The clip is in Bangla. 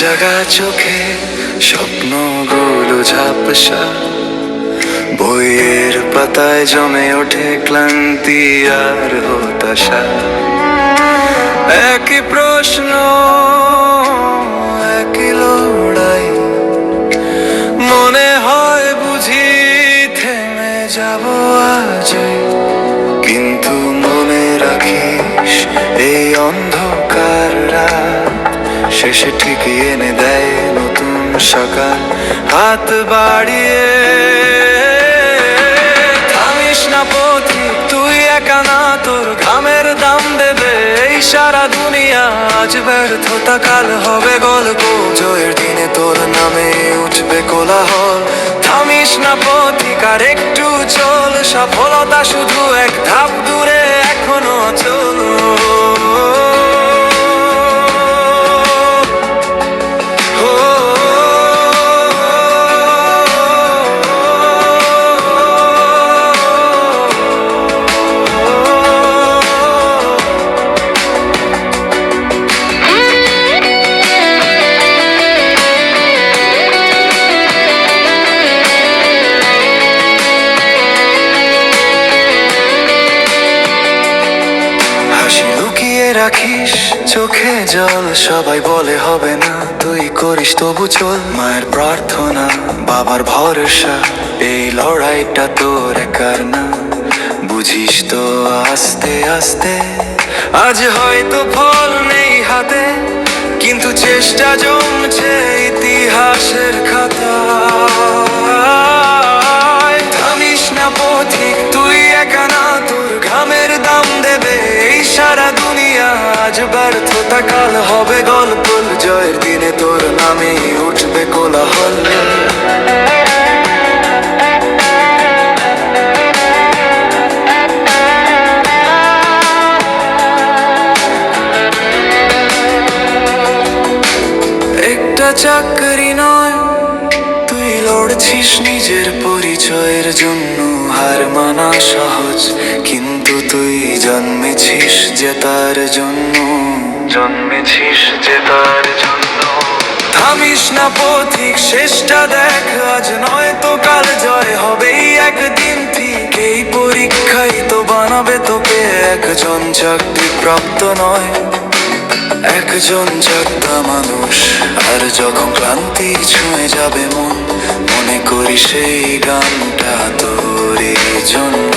জাগা চোখে স্বপ্নগুলো ঝাপসা, বইয়ের পাতায় জমে ওঠে ক্লান্তি আর হতাশা। একই প্রশ্ন, একই লড়াই, মনে হয় বুঝি থেমে যাব আজ। কিন্তু মনে রাখিস এই অন্ধকার রাত শেষে ঠিকই এনে দেয় নতুন সকাল। হাত বাড়িয়ে থামিস না পথিক, তুই একা না, তোর ঘামের দাম দেবে এই সারা দুনিয়া। আজ ব্যর্থতা কাল হবে গল্প, জয়ের দিনে তোর নামে উঠবে কোলাহল। থামিস না পথিক, আর একটু চল, সফলতা শুধু এক ধাপ দূরে এখনো চল। রাখিস চোখে জল, সবাই বলে হবে না, তুই করিস তবু চল। মায়ের প্রার্থনা, বাবার ভরসা, এই লড়াইটা তোর একার না। বুঝিস তো আস্তে আস্তে আজ হয়তো ফল নেই হাতে, কিন্তু চেষ্টা জমছে ইতিহাসের খাতায়। থামিস না পথিক, তুই একা না, তোর ঘামের দাম দেবে এই সারা দুনিয়া। আজ ব্যর্থতা কাল হবে গল্প, জয়ের দিনে তোর নামে উঠবে কোলাহল। একটা চাকরি নয়, তুই লড়ছিস নিজের পরিচয়ের জন্য। হার মানা সহজ, কিন্তু তুই জন্মেছিস জেতার জন্য, জন্মেছিস জেতার জন্য। থামিস না পথিক, শেষটা দেখ, আজ নয় তো কাল জয় হবেই একদিন ঠিক। এই পরীক্ষাই তো বানাবে তোকে একজন চাকরিপ্রাপ্ত নয়, একজন জাগতা মানুষ। আর যখন ক্লান্তি ছুঁয়ে যাবে মন, মনে করি সেই গানটা তোরই জন্য।